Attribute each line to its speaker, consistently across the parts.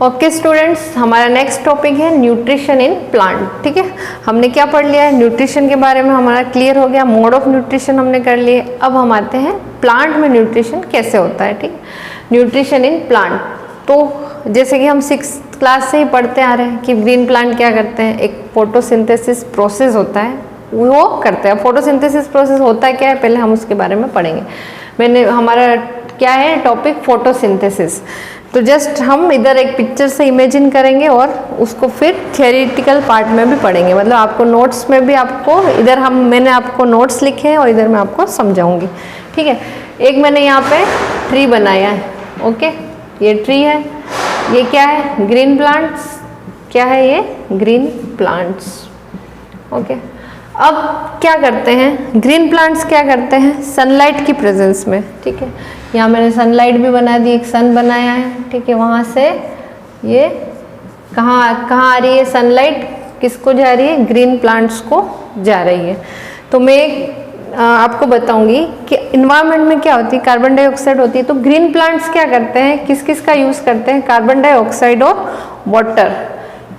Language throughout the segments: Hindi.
Speaker 1: ओके स्टूडेंट्स, हमारा नेक्स्ट टॉपिक है न्यूट्रिशन इन प्लांट। ठीक है, हमने क्या पढ़ लिया है, न्यूट्रिशन के बारे में हमारा क्लियर हो गया, मोड ऑफ न्यूट्रिशन हमने कर लिए। अब हम आते हैं प्लांट में न्यूट्रिशन कैसे होता है। ठीक, न्यूट्रिशन इन प्लांट, तो जैसे कि हम 6th क्लास से ही पढ़ते आ रहे हैं कि ग्रीन प्लांट क्या करते हैं, एक फोटोसिंथेसिस प्रोसेस होता है, वो करते हैं। फोटोसिंथेसिस प्रोसेस होता है क्या है, पहले हम उसके बारे में पढ़ेंगे। हमारा क्या है टॉपिक, फोटोसिंथेसिस। तो जस्ट हम इधर एक पिक्चर से इमेजिन करेंगे और उसको फिर थियोरेटिकल पार्ट में भी पढ़ेंगे। मतलब आपको नोट्स में भी आपको इधर मैंने आपको नोट्स लिखे हैं और इधर मैं आपको समझाऊंगी। ठीक है, एक मैंने यहाँ पे ट्री बनाया है। ओके, ये ट्री है, ये क्या है, ग्रीन प्लांट्स। क्या है ये, ग्रीन प्लांट्स। ओके, अब क्या करते हैं ग्रीन प्लांट्स, क्या करते हैं सनलाइट की प्रेजेंस में। ठीक है, यहाँ मैंने सनलाइट भी बना दी, एक सन बनाया है। ठीक है, वहाँ से ये कहाँ आ रही है सनलाइट, किसको जा रही है, ग्रीन प्लांट्स को जा रही है। तो मैं आपको बताऊंगी कि इन्वायरमेंट में क्या होती है, कार्बन डाइऑक्साइड होती है। तो ग्रीन प्लांट्स क्या करते हैं, किस किस का यूज़ करते हैं, कार्बन डाइऑक्साइड और वाटर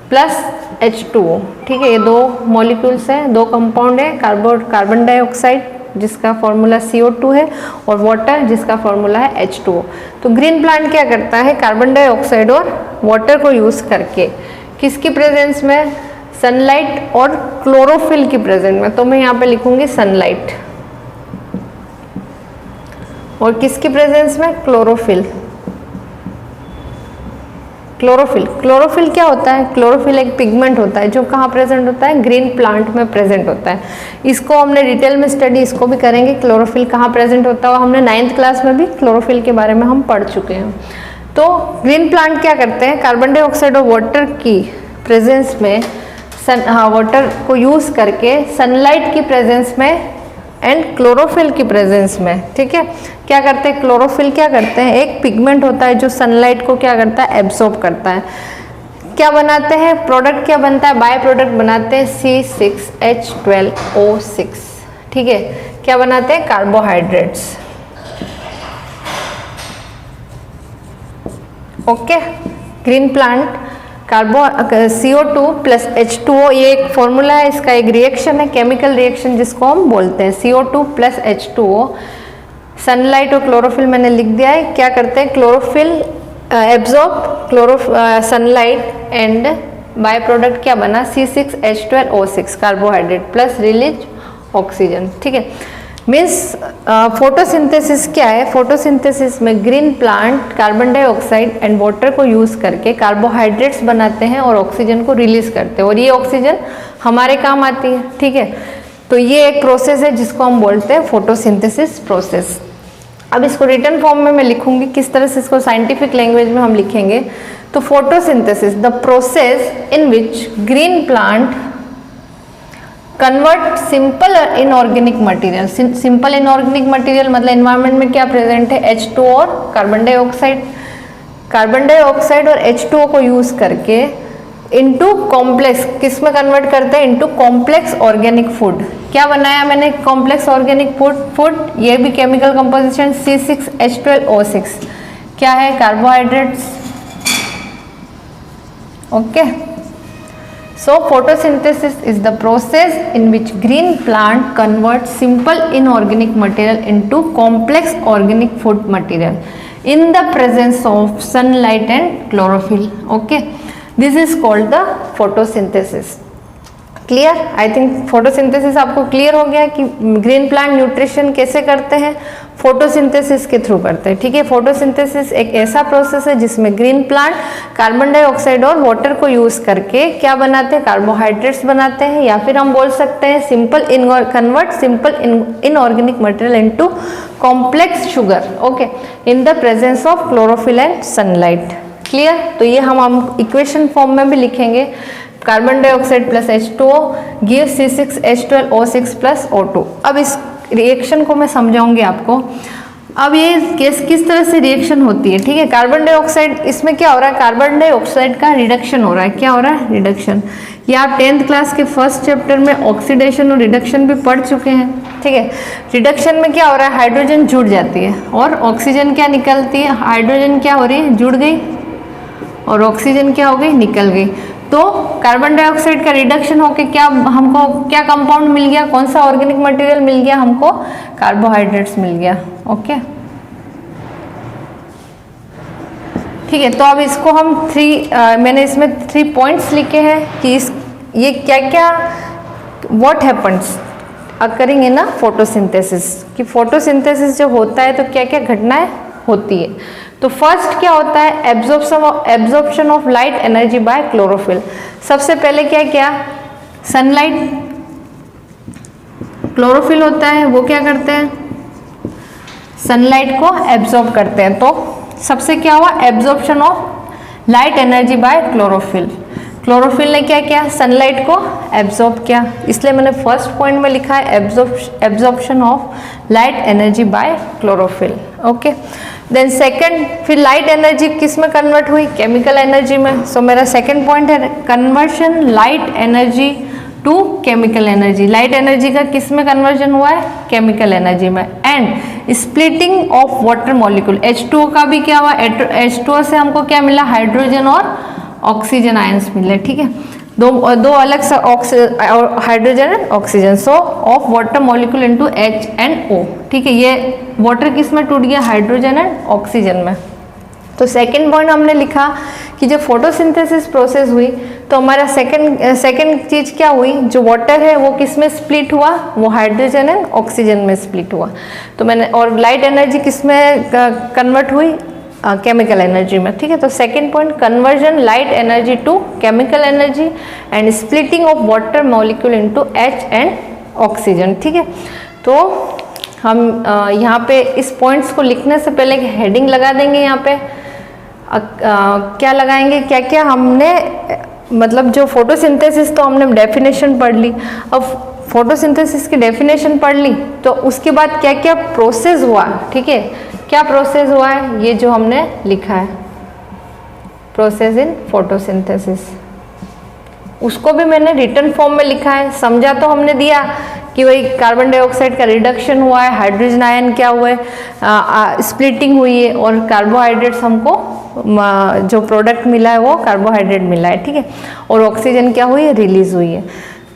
Speaker 1: प्लस H2O। ठीक है, ये दो मॉलिक्यूल्स हैं, दो कंपाउंड है, कार्बन डाइऑक्साइड जिसका फॉर्मूला CO2 है और वाटर जिसका फॉर्मूला है H2O। तो ग्रीन प्लांट क्या करता है, कार्बन डाइऑक्साइड और वाटर को यूज़ करके किसकी प्रेजेंस में, सनलाइट और क्लोरोफिल की प्रेजेंस में। तो मैं यहाँ पे लिखूंगी सनलाइट और किसकी प्रेजेंस में, क्लोरोफिल। क्लोरोफिल क्या होता है, क्लोरोफिल एक पिगमेंट होता है जो कहाँ प्रेजेंट होता है, ग्रीन प्लांट में प्रेजेंट होता है। इसको हमने डिटेल में स्टडी इसको भी करेंगे, क्लोरोफिल कहाँ प्रेजेंट होता है। हमने 9th क्लास में भी क्लोरोफिल के बारे में हम पढ़ चुके हैं। तो ग्रीन प्लांट क्या करते हैं, कार्बन डाइऑक्साइड और वाटर की प्रेजेंस में वाटर को यूज करके सनलाइट की प्रेजेंस में एंड क्लोरोफिल की प्रेजेंस में, ठीक है, क्या करते हैं, क्लोरोफिल क्या करते हैं, एक पिगमेंट होता है जो सनलाइट को क्या करता है, एब्सॉर्ब करता है। क्या बनाते हैं, प्रोडक्ट क्या बनता है, बाय प्रोडक्ट बनाते हैं C6H12O6। ठीक है, क्या बनाते हैं, carbohydrates. Okay, green plant CO2 plus H2O, ये एक फॉर्मूला है, इसका एक रिएक्शन है, केमिकल रिएक्शन जिसको हम बोलते हैं CO2 प्लस H2O। सनलाइट और क्लोरोफिल मैंने लिख दिया है, क्या करते हैं, chlorophyll absorb sunlight and by product क्या बना, C6H12O6 carbohydrate plus release oxygen. ठीक है, मीन्स फोटोसिंथेसिस क्या है, फोटोसिंथेसिस में green plant carbon dioxide and water को यूज करके कार्बोहाइड्रेट्स बनाते हैं और ऑक्सीजन को रिलीज करते हैं और ये ऑक्सीजन हमारे काम आती है। ठीक है, तो ये एक प्रोसेस है जिसको हम बोलते हैं फोटोसिंथेसिस प्रोसेस। अब इसको रिटन फॉर्म में मैं लिखूंगी, किस तरह से इसको साइंटिफिक लैंग्वेज में हम लिखेंगे। तो photosynthesis, the process in which green plant convert simple inorganic material. Simple inorganic material मतलब एनवायरनमेंट में क्या प्रेजेंट है, H2O और कार्बन डाइऑक्साइड और H2O को यूज करके इनटू कॉम्प्लेक्स, किस में कन्वर्ट करते हैं, इनटू कॉम्प्लेक्स ऑर्गेनिक फूड। क्या बनाया मैंने, कॉम्प्लेक्स ऑर्गेनिक फूड, ये भी केमिकल कंपोजिशन C6H12O6 क्या है, carbohydrates. Okay, so photosynthesis is the process in which green plant converts simple inorganic material into complex organic food material in the presence of sunlight and chlorophyll. Okay, this is called the photosynthesis. Clear, I think photosynthesis आपको क्लियर हो गया कि ग्रीन प्लांट न्यूट्रिशन कैसे करते हैं, फोटोसिंथेसिस के थ्रू करते हैं। ठीक है, फोटोसिंथेसिस एक ऐसा प्रोसेस है जिसमें ग्रीन प्लांट कार्बन डाइऑक्साइड और वाटर को यूज करके क्या बनाते हैं, कार्बोहाइड्रेट्स बनाते हैं, या फिर हम बोल सकते हैं convert simple inorganic material into complex sugar. Okay, in the presence of chlorophyll and sunlight. Clear, तो ये हम इक्वेशन फॉर्म में भी लिखेंगे, carbon dioxide plus H2O give C6H12O6 plus O2। अब इस रिएक्शन को मैं समझाऊंगी आपको। अब ये किस तरह से रिएक्शन होती है। ठीक है, कार्बन डाइऑक्साइड, इसमें क्या हो रहा है, कार्बन डाइऑक्साइड का रिडक्शन हो रहा है। क्या हो रहा है, रिडक्शन। ये आप 10th क्लास के फर्स्ट चैप्टर में ऑक्सीडेशन और रिडक्शन भी पढ़ चुके हैं। ठीक है, रिडक्शन में क्या हो रहा है, हाइड्रोजन जुड़ जाती है और ऑक्सीजन क्या निकलती है, हाइड्रोजन क्या हो रही है, जुड़ गई और ऑक्सीजन क्या हो गई, निकल गई। तो कार्बन डाइऑक्साइड का रिडक्शन होके क्या हमको क्या कंपाउंड मिल गया, कौन सा ऑर्गेनिक मटेरियल मिल गया हमको, कार्बोहाइड्रेट्स मिल गया। ओके ठीक है। तो अब इसको हम मैंने इसमें 3 पॉइंट्स लिखे हैं कि ये क्या क्या what happens occurring in a photosynthesis, कि फोटोसिंथेसिस जब होता है तो क्या क्या घटनाएं होती है। तो फर्स्ट क्या होता है, absorption of light energy by chlorophyll. सबसे पहले क्या क्या, सनलाइट, क्लोरोफिल होता है वो क्या करते हैं, सनलाइट को एब्जॉर्ब करते हैं। तो सबसे क्या हुआ, absorption of light energy by chlorophyll. Chlorophyll ने क्या किया, सनलाइट को एब्जॉर्ब किया, इसलिए मैंने फर्स्ट पॉइंट में लिखा है absorption of light energy by chlorophyll. Okay then second, फिर लाइट एनर्जी किस में कन्वर्ट हुई, केमिकल एनर्जी में। सो मेरा सेकंड पॉइंट है conversion light energy to chemical energy. Light energy का किस में कन्वर्जन हुआ है, केमिकल एनर्जी में। And splitting of water molecule, H2O का भी क्या हुआ, H2O से हमको क्या मिला, हाइड्रोजन और ऑक्सीजन आयंस मिले। ठीक है, दो अलग सा hydrogen and oxygen, so of water molecule into H and O। ठीक है, ये वाटर किस में टूट गया, हाइड्रोजन एंड ऑक्सीजन में। तो सेकंड पॉइंट हमने लिखा कि जब फोटोसिंथेसिस प्रोसेस हुई तो हमारा सेकंड चीज क्या हुई, जो वाटर है वो किस में स्प्लिट हुआ, वो हाइड्रोजन एंड ऑक्सीजन में स्प्लिट हुआ। तो मैंने, और लाइट एनर्जी किस में कन्वर्ट हुई, केमिकल एनर्जी में। ठीक है, तो second point conversion light energy to chemical energy and splitting of water molecule into H and oxygen. ठीक है, तो हम यहाँ पे इस पॉइंट्स को लिखने से पहले हेडिंग लगा देंगे। यहाँ पे क्या लगाएंगे, क्या क्या हमने, मतलब जो फोटोसिंथेसिस तो हमने डेफिनेशन पढ़ ली, अब फोटोसिंथेसिस की डेफिनेशन पढ़ ली तो उसके बाद क्या क्या प्रोसेस हुआ। ठीक है, क्या प्रोसेस हुआ है, ये जो हमने लिखा है प्रोसेस इन फोटोसिंथेसिस, उसको भी मैंने रिटर्न फॉर्म में लिखा है। समझा तो हमने दिया कि भाई कार्बन डाइऑक्साइड का रिडक्शन हुआ है, हाइड्रोजन आयन क्या हुआ है, स्प्लिटिंग हुई है, और कार्बोहाइड्रेट्स हमको जो प्रोडक्ट मिला है वो कार्बोहाइड्रेट मिला है। ठीक है, और ऑक्सीजन क्या हुई है, रिलीज हुई है।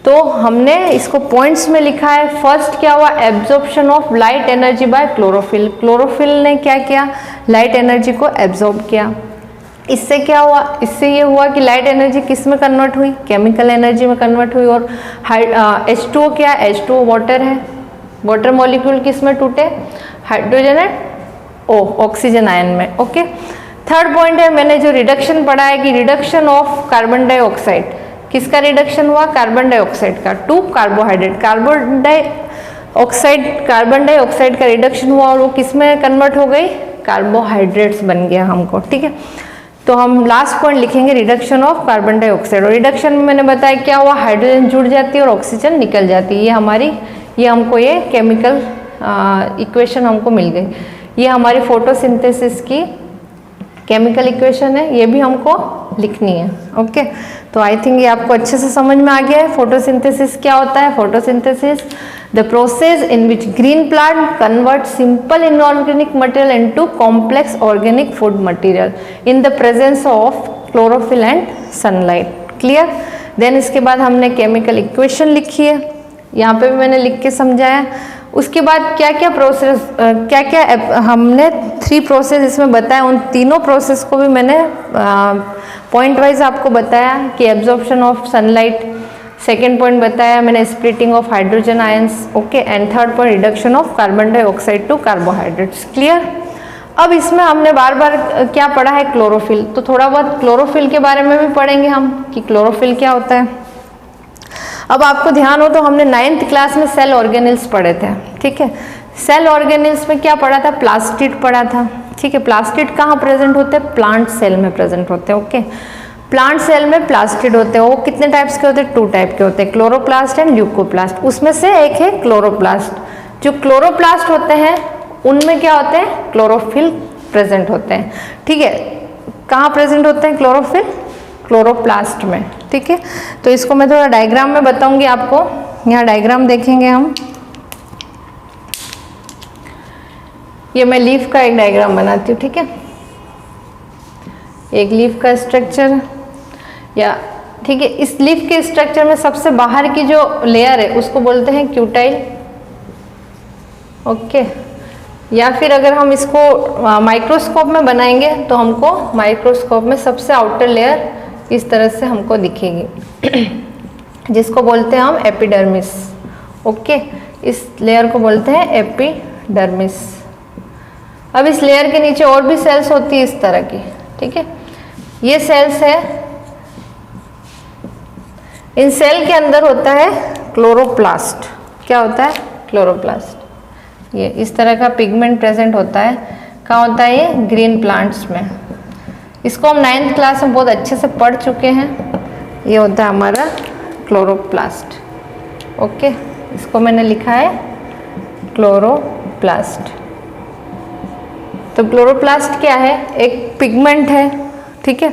Speaker 1: तो हमने इसको पॉइंट्स में लिखा है। फर्स्ट क्या हुआ, absorption of light energy by chlorophyll. Chlorophyll ने क्या किया, लाइट एनर्जी को एब्जॉर्ब किया। इससे क्या हुआ, इससे ये हुआ कि लाइट एनर्जी किस में कन्वर्ट हुई, केमिकल एनर्जी में कन्वर्ट हुई। और H2O क्या है, H2O वाटर है, वाटर मॉलिक्यूल किस में टूटे, हाइड्रोजन एंड ऑक्सीजन आयन में। ओके, थर्ड पॉइंट है, मैंने जो रिडक्शन पढ़ा है कि रिडक्शन ऑफ कार्बन डाइऑक्साइड, किसका रिडक्शन हुआ, कार्बन डाइऑक्साइड का टू कार्बोहाइड्रेट। कार्बन डाइऑक्साइड का रिडक्शन हुआ और वो किस में कन्वर्ट हो गई, कार्बोहाइड्रेट्स बन गया हमको। ठीक है, तो हम लास्ट पॉइंट लिखेंगे रिडक्शन ऑफ कार्बन डाइऑक्साइड। और रिडक्शन में मैंने बताया क्या हुआ, हाइड्रोजन जुड़ जाती है और ऑक्सीजन निकल जाती है। ये हमको ये केमिकल इक्वेशन हमको मिल गई। ये हमारी फोटोसिंथेसिस की केमिकल इक्वेशन है, ये भी हमको लिखनी है। ओके, तो आई थिंक ये आपको अच्छे से समझ में आ गया है। फोटोसिंथेसिस क्या होता है, photosynthesis the process in which green plant convert simple inorganic material into complex organic food material in the presence of chlorophyll and sunlight. Clear. Then इसके बाद हमने केमिकल इक्वेशन लिखी है, यहाँ पे भी मैंने लिख के समझाया। उसके बाद क्या क्या प्रोसेस, क्या क्या हमने 3 प्रोसेस इसमें बताया, उन तीनों प्रोसेस को भी मैंने पॉइंट वाइज आपको बताया कि absorption of sunlight, second point बताया मैंने splitting of hydrogen ions. Okay, and third point reduction of carbon dioxide to carbohydrates. Clear. अब इसमें हमने बार बार क्या पढ़ा है, क्लोरोफिल, तो थोड़ा बहुत क्लोरोफिल के बारे में भी पढ़ेंगे हम कि क्लोरोफिल क्या होता है। अब आपको ध्यान हो तो हमने 9th क्लास में सेल ऑर्गेनेल्स पढ़े थे। ठीक है, सेल ऑर्गेनेल्स में क्या पढ़ा था, प्लास्टिड पढ़ा था। ठीक है, प्लास्टिड कहाँ प्रेजेंट होते हैं, प्लांट सेल में प्रेजेंट होते हैं। ओके, प्लांट सेल में प्लास्टिड होते हैं। वो कितने टाइप्स के होते हैं, 2 टाइप के होते हैं, क्लोरोप्लास्ट एंड ल्यूकोप्लास्ट। उसमें से एक है क्लोरोप्लास्ट। जो क्लोरोप्लास्ट होते हैं उनमें क्या होते हैं, क्लोरोफिल प्रेजेंट होते हैं। ठीक है, कहाँ प्रेजेंट होते हैं क्लोरोफिल, क्लोरोप्लास्ट में। ठीक है, तो इसको मैं थोड़ा डायग्राम में बताऊंगी आपको। यहाँ डायग्राम देखेंगे हम, ये मैं लीफ का एक डायग्राम बनाती हूँ। ठीक है, एक लीफ का स्ट्रक्चर, या ठीक है, इस लीफ के स्ट्रक्चर में सबसे बाहर की जो लेयर है उसको बोलते हैं क्यूटाइल। ओके, या फिर अगर हम इसको माइक्रोस्कोप में बनाएंगे तो हमको माइक्रोस्कोप में सबसे आउटर लेयर इस तरह से हमको दिखेगी जिसको बोलते हैं हम एपिडर्मिस। ओके, इस लेयर को बोलते हैं एपिडर्मिस। अब इस लेयर के नीचे और भी सेल्स होती है इस तरह की, ठीक है। ये सेल्स है, इन सेल के अंदर होता है क्लोरोप्लास्ट। क्या होता है? क्लोरोप्लास्ट। ये इस तरह का पिगमेंट प्रेजेंट होता है। कहाँ होता है? ये ग्रीन प्लांट्स में। इसको हम 9th क्लास में बहुत अच्छे से पढ़ चुके हैं। ये होता है हमारा क्लोरोप्लास्ट। ओके, इसको मैंने लिखा है क्लोरोप्लास्ट। तो क्लोरोप्लास्ट क्या है? एक पिगमेंट है, ठीक है।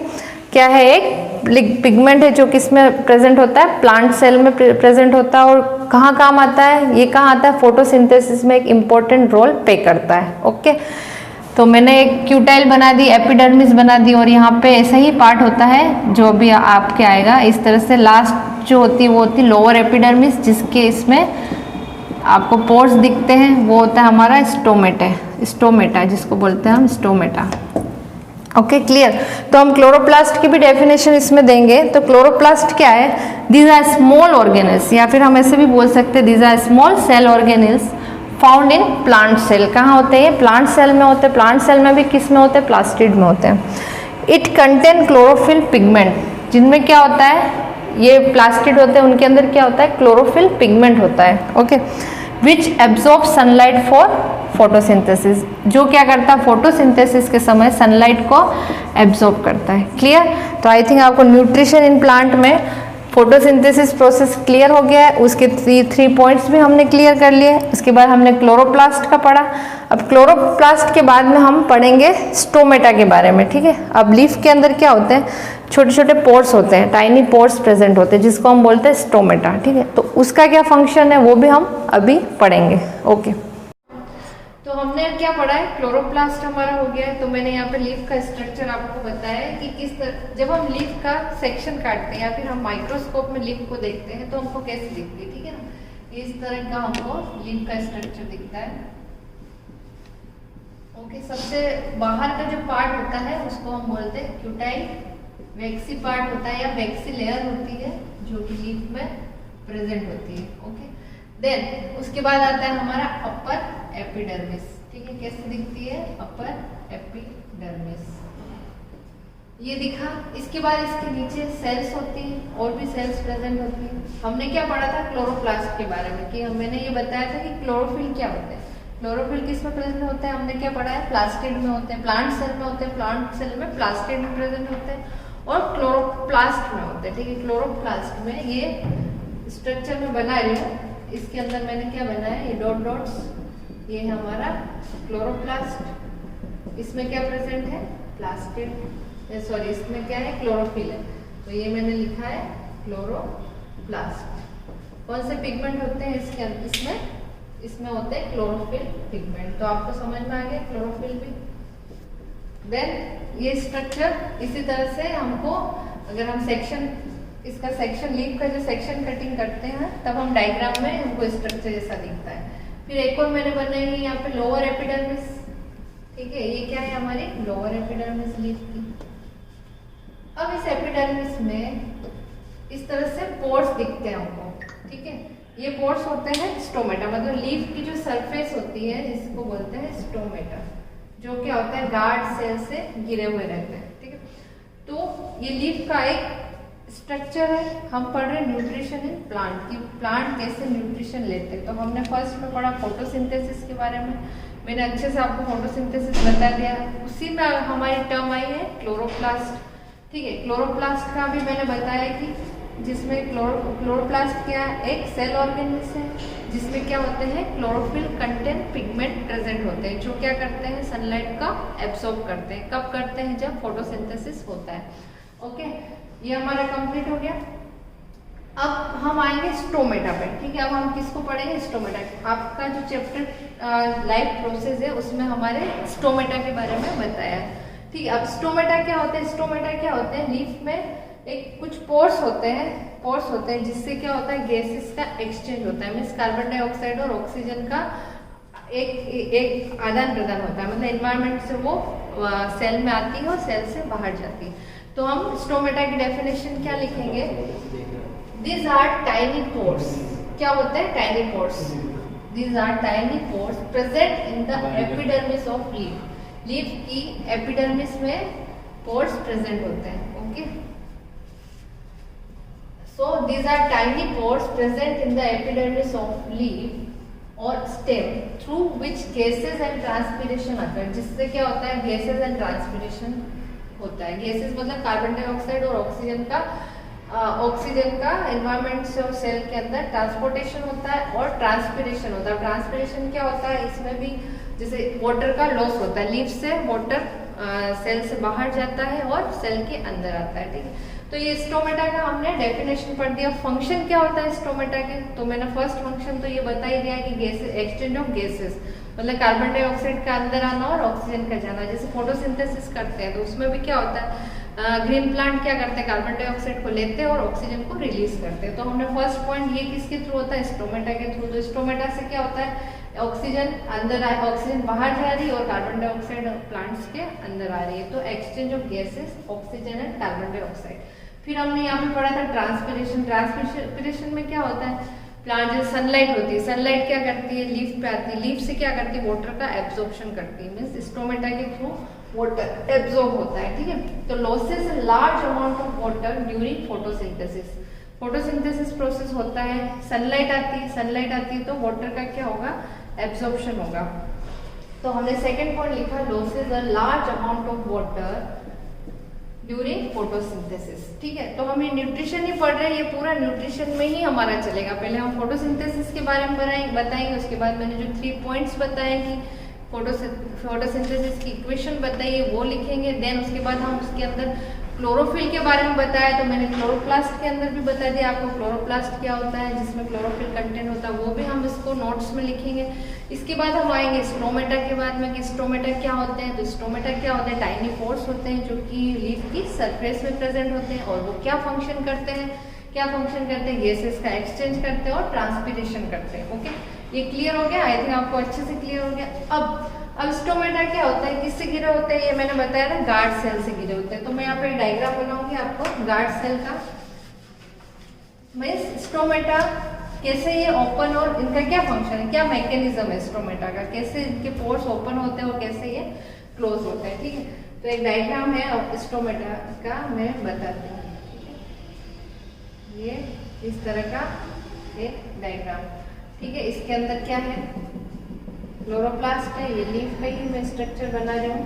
Speaker 1: क्या है? एक पिगमेंट है जो किसमें प्रेजेंट होता है? प्लांट सेल में प्रेजेंट होता है। और कहाँ काम आता है? ये कहाँ आता है? फोटोसिंथेसिस में एक इम्पोर्टेंट रोल प्ले करता है। ओके, तो मैंने एक क्यूटाइल बना दी, एपिडर्मिस बना दी, और यहाँ पे ऐसा ही पार्ट होता है जो भी आपके आएगा इस तरह से। लास्ट जो होती है वो होती है लोअर एपिडर्मिस, जिसके इसमें आपको पोर्स दिखते हैं, वो होता है हमारा स्टोमेटा। स्टोमेटा जिसको बोलते हैं हम स्टोमेटा। Okay, clear. तो हम क्लोरोप्लास्ट की भी डेफिनेशन इसमें देंगे। तो क्लोरोप्लास्ट क्या है? दीज आर स्मॉल ऑर्गेनेल्स, या फिर हम ऐसे भी बोल सकते हैं these are small cell organelles found in plant cell. कहाँ होते हैं? प्लांट सेल में होते हैं। प्लांट सेल में भी किस में होते हैं? प्लास्टिड में होते हैं। इट कंटेन क्लोरोफिल पिगमेंट, जिनमें क्या होता है? ये प्लास्टिड होते हैं, उनके अंदर क्या होता है? क्लोरोफिल पिगमेंट होता है। Okay, which absorb sunlight for photosynthesis, जो क्या करता है? फोटोसिंथेसिस के समय सनलाइट को एब्जॉर्ब करता है। क्लियर। तो आई थिंक आपको न्यूट्रिशन इन प्लांट में फोटोसिंथेसिस प्रोसेस क्लियर हो गया है। उसके थ्री पॉइंट्स भी हमने क्लियर कर लिए। उसके बाद हमने क्लोरोप्लास्ट का पढ़ा। अब क्लोरोप्लास्ट के बाद में हम पढ़ेंगे स्टोमेटा के बारे में, ठीक है। अब लीफ के अंदर क्या होते हैं? छोटे छोटे पोर्स होते हैं, टाइनी पोर्स प्रेजेंट होते हैं, जिसको हम बोलते हैं स्टोमेटा, ठीक है। तो उसका क्या फंक्शन है वो भी हम अभी पढ़ेंगे। ओके, तो हमने क्या पढ़ा है? क्लोरोप्लास्ट हमारा हो गया है। तो मैंने यहाँ पे लीफ का स्ट्रक्चर आपको बताया है कि किस तरह जब हम लीफ का सेक्शन काटते हैं या फिर हम माइक्रोस्कोप में लीफ को देखते हैं तो हमको कैसे दिखती है, ठीक है ना। इस तरह का हमको लीफ का स्ट्रक्चर दिखता है। ओके, सबसे बाहर का जो पार्ट होता है उसको हम बोलते हैं क्यूटाइल। वैक्सी पार्ट होता है या वैक्सी लेयर होती है जो कि लीफ में प्रेजेंट होती है। ओके, देन उसके बाद आता है हमारा अपर एपिडर्मिस, ठीक है। कैसे दिखती है? अपर एपिडर्मिस, ये दिखा। इसके बाद इसके नीचे सेल्स होती हैं, और भी सेल्स प्रेजेंट होती हैं। हमने क्या पढ़ा था क्लोरोप्लास्ट के बारे में कि मैंने ये बताया था कि क्लोरोफिल क्या होता है। क्लोरोफिल किस में प्रेजेंट होता है? हमने क्या पढ़ा है? प्लास्टिड में होते हैं, प्लांट सेल में होते हैं। प्लांट सेल में प्लास्टिड में प्रेजेंट होते हैं और क्लोरोप्लास्ट में होते हैं, ठीक है। क्लोरोप्लास्ट में ये स्ट्रक्चर में बना रही हूँ। इसके अंदर मैंने क्या बनाया? ये डॉट डॉट्स, ये है हमारा क्लोरोप्लास्ट। इसमें क्या प्रेजेंट है? प्लास्टिड, सॉरी इसमें क्या है? क्लोरोफिल है। तो ये मैंने लिखा है क्लोरोप्लास्ट। कौन से पिगमेंट होते हैं इसके अंदर? इसमें होते हैं क्लोरोफिल पिगमेंट। तो आपको समझ में आ गया क्लोरोफिल भी। देन ये स्ट्रक्चर इसी तरह से हमको, अगर हम सेक्शन इसका सेक्शन लीफ का जो सेक्शन कटिंग करते हैं तब हम डायग्राम में हमको स्ट्रक्चर जैसा दिखता है। फिर एक और मैंने बनाई है यहाँ पे लोअर एपिडर्मिस, ठीक है। ये क्या है? हमारी लोअर एपिडर्मिस लीफ की। अब इस एपिडर्मिस में इस तरह से पोर्स दिखते हैं हमको, ठीक है। ये पोर्स होते हैं स्टोमेटा, मतलब लीफ की जो सरफेस होती है इसको बोलते हैं स्टोमेटा, जो क्या होता है? गार्ड सेल से घिरे हुए रहते हैं, ठीक है। तो ये लीफ का एक स्ट्रक्चर है। हम पढ़ रहे न्यूट्रिशन इन प्लांट की, प्लांट कैसे न्यूट्रिशन लेते हैं। तो हमने फर्स्ट में पढ़ा फोटोसिंथेसिस के बारे में। मैंने अच्छे से आपको फोटोसिंथेसिस बता दिया। उसी में हमारी टर्म आई है क्लोरोप्लास्ट, ठीक है। क्लोरोप्लास्ट का भी मैंने बताया कि जिसमें क्लोरोप्लास्ट क्या है? एक सेल ऑर्गेनिल्स है जिसमें क्या होते हैं? क्लोरोफिल कंटेंट पिगमेंट प्रेजेंट होते हैं, जो क्या करते हैं? सनलाइट का एब्सॉर्ब करते हैं। कब करते हैं? जब फोटोसिंथेसिस होता है। ओके, ये हमारा कंप्लीट हो गया। अब हम आएंगे स्टोमेटा पे, ठीक है। अब हम किसको पढ़ेंगे? स्टोमेटा। आपका जो चैप्टर लाइफ प्रोसेस है उसमें हमारे स्टोमेटा के बारे में बताया है, ठीक है। अब स्टोमेटा क्या होते हैं, स्टोमेटा क्या होते हैं, लीफ में एक कुछ पोर्स होते हैं जिससे क्या होता है गैसेस का एक्सचेंज होता है, मीन्स कार्बन डाइऑक्साइड और ऑक्सीजन का एक आदान प्रदान होता है, मतलब एनवायरनमेंट से वो सेल में आती है और सेल से बाहर जाती है। तो हम स्टोमेटा की डेफिनेशन क्या लिखेंगे, दीज आर टाइनी पोर्स, क्या होते हैं tiny pores, these are tiny pores present in the epidermis of leaf, leaf की एपिडर्मिस में पोर्स प्रेजेंट होते हैं। Okay, so these are tiny pores present in the epidermis of leaf और stem through which gases and transpiration occur, जिससे क्या होता है गैसेस एंड ट्रांसपिरेशन होता है। गैसेस मतलब कार्बन डाइऑक्साइड और ऑक्सीजन का एनवायरनमेंट से और सेल के अंदर ट्रांसपोर्टेशन होता है और ट्रांसपिरेशन होता है। ट्रांसपिरेशन क्या होता है, इसमें भी जैसे वाटर का लॉस होता है, लीफ से वाटर सेल से बाहर जाता है और सेल के अंदर आता है। ठीक है, तो ये स्टोमेटा का हमने डेफिनेशन पढ़ दिया। फंक्शन क्या होता है स्टोमेटा के, तो मैंने फर्स्ट फंक्शन तो ये बता ही दिया कि गैसेस, एक्सचेंज ऑफ गैसेस, मतलब कार्बन डाइऑक्साइड का अंदर आना और ऑक्सीजन का जाना। जैसे फोटोसिंथेसिस करते हैं तो उसमें भी क्या होता है, ग्रीन प्लांट क्या करते हैं, कार्बन डाइऑक्साइड को लेते हैं और ऑक्सीजन को रिलीज करते हैं। तो हमने फर्स्ट पॉइंट ये किसके थ्रू होता है, स्टोमेटा के थ्रू। तो स्टोमेटा से क्या होता है, ऑक्सीजन अंदर आ, ऑक्सीजन बाहर जा रही है और कार्बन डाइऑक्साइड प्लांट्स के अंदर आ रही है। तो exchange of gases, oxygen and carbon dioxide. फिर हमने यहाँ पे पढ़ा था ट्रांसपिरेशन। ट्रांसपिरेशन में क्या होता है, प्लांट जैसे सनलाइट होती है, सनलाइट क्या करती है, लीफ पे आती है, लीफ से क्या करती है, वाटर का एब्जॉर्प्शन करती है, मीन्स स्टोमेटा के थ्रू वाटर एब्जॉर्ब होता है। ठीक है, तो losses large amount of water during photosynthesis. Photosynthesis process होता है, सनलाइट आती है तो वाटर का क्या होगा, एब्जॉर्प्शन होगा। तो हमने सेकंड पॉइंट लिखा, losses a large amount of water during photosynthesis. ठीक है, तो हम ये न्यूट्रिशन ही पढ़ रहे हैं, ये पूरा न्यूट्रिशन में ही हमारा चलेगा। पहले हम फोटोसिंथेसिस के बारे में बताएंगे, उसके बाद मैंने जो 3 पॉइंट्स बताए कि फोटोसिंथेसिस की इक्वेशन बताई है वो लिखेंगे। देन उसके बाद हम उसके अंदर क्लोरोफिल के बारे में बताया, तो मैंने क्लोरोप्लास्ट के अंदर भी बता दिया आपको क्लोरोप्लास्ट क्या होता है, जिसमें क्लोरोफिल कंटेंट होता है, वो भी हम इसको नोट्स में लिखेंगे। इसके बाद हम आएंगे स्टोमेटा के बाद में कि स्टोमेटा क्या होते हैं। तो स्टोमेटा क्या होते हैं, टाइनी पोर्स होते हैं जो कि लीफ की सरफेस में प्रेजेंट होते हैं और वो क्या फंक्शन करते हैं, गैसेस का एक्सचेंज करते हैं और ट्रांसपिरेशन करते हैं। ओके, ये क्लियर हो गया, आई थिंक आपको अच्छे से क्लियर हो गया। अब स्टोमेटा क्या होता है, किससे घिरे होते हैं, ये मैंने बताया था गार्ड सेल से घिरे होते हैं। तो मैं यहाँ पे डायग्राम बनाऊंगी आपको गार्ड सेल का। स्टोमेटा कैसे ये ओपन और इनका क्या फंक्शन है, क्या मैकेनिज्म है स्टोमेटा का, कैसे इनके पोर्स ओपन होते हैं और कैसे ये क्लोज होते हैं। ठीक है, तो एक डायग्राम है स्टोमेटा का, मैं बताती हूँ। ये इस तरह का एक डायग्राम, ठीक है। इसके अंदर क्या है, क्लोरोप्लास्ट है, ये लीफ पे ही मैं स्ट्रक्चर बना रही हूँ।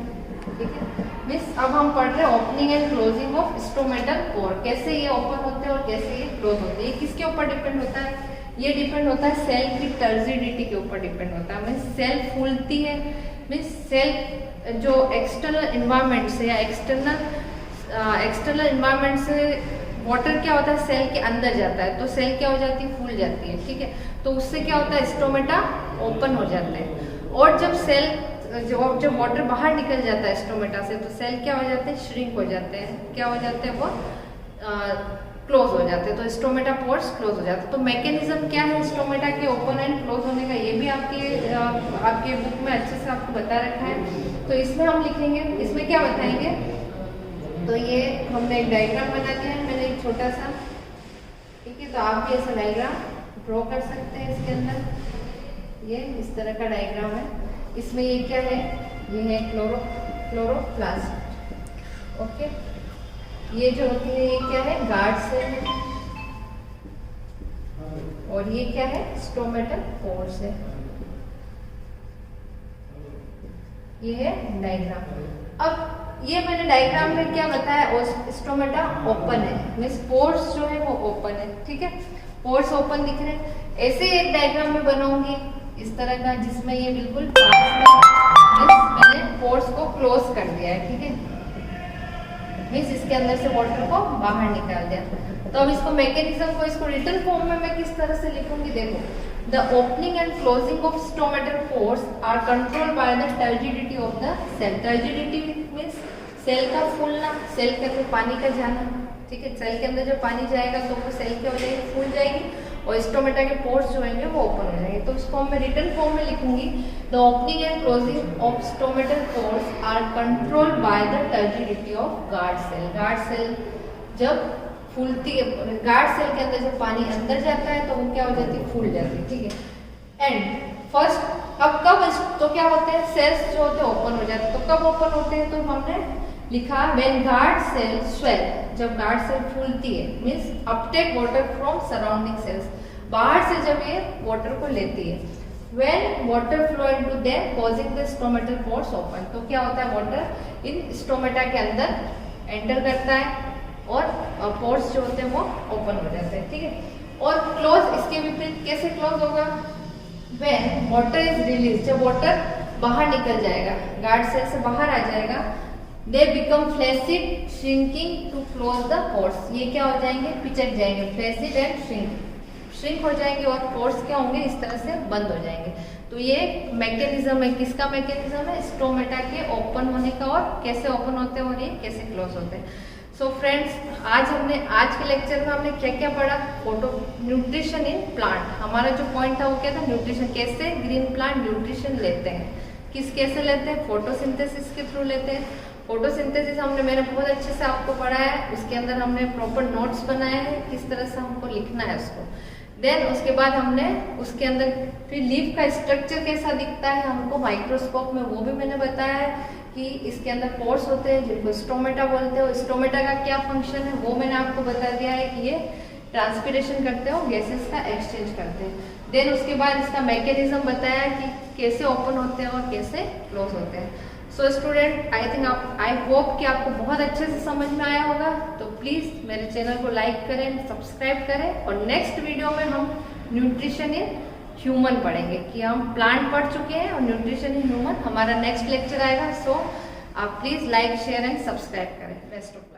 Speaker 1: ठीक है, मिस अब हम पढ़ रहे हैं opening and closing of stomatal pore, कैसे ये ओपन होते हैं और कैसे ये क्लोज होते हैं। ये किसके ऊपर डिपेंड होता है, ये डिपेंड होता है सेल की टर्जिडिटी के ऊपर डिपेंड होता है। मीन्स सेल फूलती है, मीन्स सेल जो एक्सटर्नल इन्वायरमेंट से या एक्सटर्नल इन्वायरमेंट से वाटर क्या होता है सेल के अंदर जाता है, तो सेल क्या हो जाती है, फूल जाती है। ठीक है, तो उससे क्या होता है, स्टोमेटा ओपन हो जाते हैं। और जब वाटर बाहर निकल जाता है स्टोमेटा से, तो सेल क्या हो जाते हैं, श्रिंक हो जाते हैं, क्या हो जाते हैं, वो क्लोज हो जाते हैं। तो स्टोमेटा पोर्स क्लोज हो जाते हैं। तो मैकेनिज्म क्या है स्टोमेटा के ओपन एंड क्लोज होने का, ये भी आपके बुक में अच्छे से आपको बता रखा है। तो इसमें हम लिखेंगे, इसमें क्या बताएंगे, तो ये हमने एक डायग्राम बना दिया है मैंने एक छोटा सा। ठीक है, तो आप भी ऐसा डायग्राम ड्रॉ कर सकते हैं। इसके अंदर ये इस तरह का डायग्राम है। इसमें ये क्या है, ये है क्लोरोप्लास्ट। ओके, ये जो होती है ये क्या है, गार्ड सेल है, और ये क्या है, स्टोमेटल पोर्स है। ये है डायग्राम। अब ये मैंने डायग्राम में क्या बताया, स्टोमेटा ओपन है, मीन्स पोर्स जो है वो ओपन है। ठीक है, पोर्स ओपन दिख रहे हैं। ऐसे एक डायग्राम में बनाऊंगी इस तरह का, जिसमें ये बिल्कुल मैंने पोर्स को क्लोज कर दिया है। ठीक है, मीन्स इसके अंदर से वाटर को बाहर निकाल दिया। तो अब इसको मैकेनिज्म को, इसको रिटन फॉर्म में मैं किस तरह से लिखूंगी, देखो, the opening and closing of stomatal pores are controlled by the turgidity of the cell. Turgidity means cell का फूलना, सेल के अंदर पानी का जाना, ठीक है। सेल के अंदर जब पानी जाएगा तो वो सेल की वजह से फूल जाएगी और स्टोमेटा के पोर्स जो होंगे वो ओपन हो जाएंगे। तो इसको मैं रिटन फॉर्म में लिखूंगी, the opening and closing of stomatal pores are controlled by the turgidity of guard cell. Guard cell जब फूलती है, गार्ड सेल के अंदर जब पानी अंदर जाता है तो वो क्या हो जाती है, फूल जाती है, ठीक है। एंड फर्स्ट अब कब तो क्या होते हैं, सेल्स जो होते हैं ओपन हो जाते हैं। तो कब ओपन होते हैं, तो हमने लिखा व्हेन गार्ड सेल स्वेल, जब गार्ड सेल फूलती है, means Uptake water from surrounding sales, बाहर से जब ये वाटर को लेती है। When water flow into them causing the stomatal pores open, तो क्या होता है, वाटर इन स्टोमेटा के अंदर एंटर करता है और पोर्स जो होते हैं वो ओपन हो जाते हैं, ठीक है। और क्लोज, इसके विपरीत कैसे क्लोज होगा, व्हेन वाटर इज रिलीज, जब वाटर बाहर निकल जाएगा, गार्ड सेल से बाहर आ जाएगा, they become flaccid shrinking to close the pores, ये क्या हो जाएंगे, पिचक जाएंगे, फ्लैसिड एंड श्रिंक हो जाएंगे और पोर्स क्या होंगे, इस तरह से बंद हो जाएंगे। तो ये मैकेनिज्म है, किसका मैकेनिज्म है, स्टोमेटा के ओपन होने का, और कैसे ओपन होते हैं और ये कैसे क्लोज होते हैं। सो फ्रेंड्स, आज के लेक्चर में हमने क्या क्या पढ़ा, फोटो न्यूट्रिशन इन प्लांट। हमारा जो पॉइंट था वो क्या था, न्यूट्रिशन, कैसे ग्रीन प्लांट न्यूट्रिशन लेते हैं, कैसे लेते हैं, फोटोसिंथेसिस के थ्रू लेते हैं। फोटोसिंथेसिस मैंने बहुत अच्छे से आपको पढ़ाया है, उसके अंदर हमने प्रॉपर नोट्स बनाए हैं, किस तरह से हमको लिखना है उसको। देन उसके बाद हमने उसके अंदर फिर लीफ का स्ट्रक्चर कैसा दिखता है हमको माइक्रोस्कोप में, वो भी मैंने बताया है कि इसके अंदर पोर्स होते हैं जिनको स्टोमेटा बोलते हैं। स्टोमेटा का क्या फंक्शन है वो मैंने आपको बता दिया है कि ये ट्रांसपिरेशन करते हो, गैसेस का एक्सचेंज करते हैं। देन उसके बाद इसका मैकेनिज्म बताया कि कैसे ओपन होते हैं और कैसे क्लोज होते हैं। सो स्टूडेंट, आई होप कि आपको बहुत अच्छे से समझ में आया होगा। तो प्लीज़ मेरे चैनल को लाइक करें, सब्सक्राइब करें, और नेक्स्ट वीडियो में हम न्यूट्रिशन इन ह्यूमन पढ़ेंगे, कि हम प्लांट पढ़ चुके हैं और न्यूट्रिशन इन ह्यूमन हमारा नेक्स्ट लेक्चर आएगा। सो आप please like, share and subscribe करें। Best of luck.